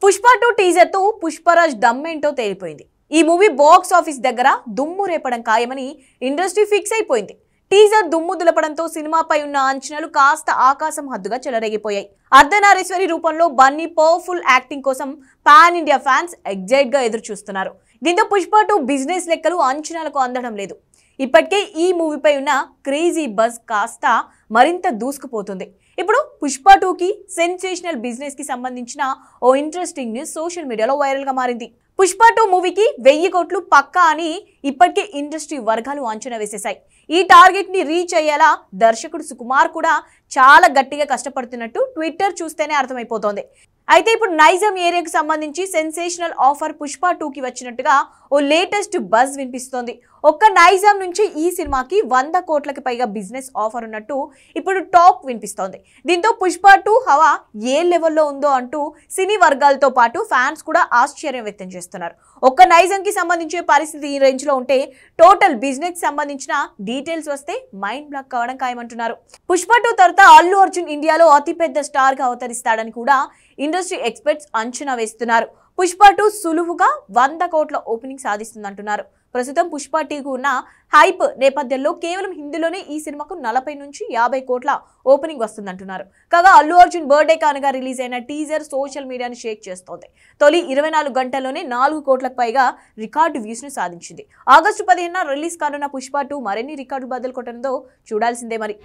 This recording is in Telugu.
పుష్ప 2 టీజర్ తో పుష్పరాజ్ దమ్మేంటో తేలిపోయింది. ఈ మూవీ బాక్స్ ఆఫీస్ దగ్గర దుమ్ము రేపడం ఖాయమని ఇండస్ట్రీ ఫిక్స్ అయిపోయింది. టీజర్ దుమ్ము దులపడంతో సినిమాపై ఉన్న అంచనాలు కాస్త ఆకాశం హద్దుగా చెలరేగిపోయాయి. అర్ధనారీశ్వరి రూపంలో బన్నీ పవర్ఫుల్ యాక్టింగ్ కోసం పాన్ ఇండియా ఫ్యాన్స్ ఎగ్జైట్ గా ఎదురు చూస్తున్నారు. దీంతో పుష్ప 2 బిజినెస్ లెక్కలు అంచనాలకు అందడం లేదు. ఇప్పటికే ఈ మూవీపై ఉన్న క్రేజీ బజ్ కాస్త మరింత దూసుకుపోతుంది. ఇప్పుడు పుష్ప 2కి సెన్సేషనల్ బిజినెస్ కి సంబంధించిన ఓ ఇంట్రెస్టింగ్ న్యూస్ సోషల్ మీడియాలో వైరల్ గా మారింది. పుష్ప 2 మూవీకి 1000 కోట్లు పక్కా అని ఇప్పటికే ఇండస్ట్రీ వర్గాలు అంచనా వేసేశాయి. ఈ టార్గెట్ ని రీచ్ అయ్యేలా దర్శకుడు సుకుమార్ కూడా చాలా గట్టిగా కష్టపడుతున్నట్టు ట్విట్టర్ చూస్తేనే అర్థమైపోతోంది. అయితే ఇప్పుడు నైజాం ఏరియాకు సంబంధించి సెన్సేషనల్ ఆఫర్ పుష్ప 2కి వచ్చినట్టుగా ఓ లేటెస్ట్ బజ్ వినిపిస్తోంది. ఒక్క నైజాం నుంచి ఈ సినిమాకి 100 కోట్లకి పైగా బిజినెస్ ఆఫర్ ఉన్నట్టు ఇప్పుడు టాక్ వినిపిస్తోంది. దీంతో పుష్ప 2 హవా ఏ లెవెల్లో ఉందో అంటూ సినీ వర్గాలతో పాటు ఫ్యాన్స్ కూడా ఆశ్చర్యం వ్యక్తం చేస్తున్నారు. ఒక్క నైజాంకి సంబంధించే పరిస్థితి ఈ రేంజ్ లో ఉంటే టోటల్ బిజినెస్ సంబంధించిన డీటెయిల్స్ వస్తే మైండ్ బ్లాక్ కావడం ఖాయమంటున్నారు. పుష్ప 2 తర్వాత అల్లు అర్జున్ ఇండియాలో అతిపెద్ద స్టార్ గా అవతరిస్తాడని కూడా ఇండస్ట్రీ ఎక్స్పర్ట్స్ అంచనా వేస్తున్నారు. పుష్ప 2 సులువుగా 100 కోట్ల ఓపెనింగ్ సాధిస్తుందంటున్నారు. ప్రస్తుతం పుష్ప 2కు ఉన్న హైప్ నేపథ్యంలో కేవలం హిందీలోనే ఈ సినిమాకు 40 నుంచి 50 కోట్ల ఓపెనింగ్ వస్తుందంటున్నారు. కాగా అల్లు అర్జున్ బర్త్డే కానుగా రిలీజ్ అయిన టీజర్ సోషల్ మీడియాని షేక్ చేస్తోంది. తొలి 24 గంటల్లోనే 4 కోట్లకు పైగా రికార్డు వ్యూస్ ను సాధించింది. ఆగస్టు 15న రిలీజ్ కానున్న పుష్ప 2 మరిన్ని రికార్డు బద్దలు కొట్టడంతో చూడాల్సిందే మరి.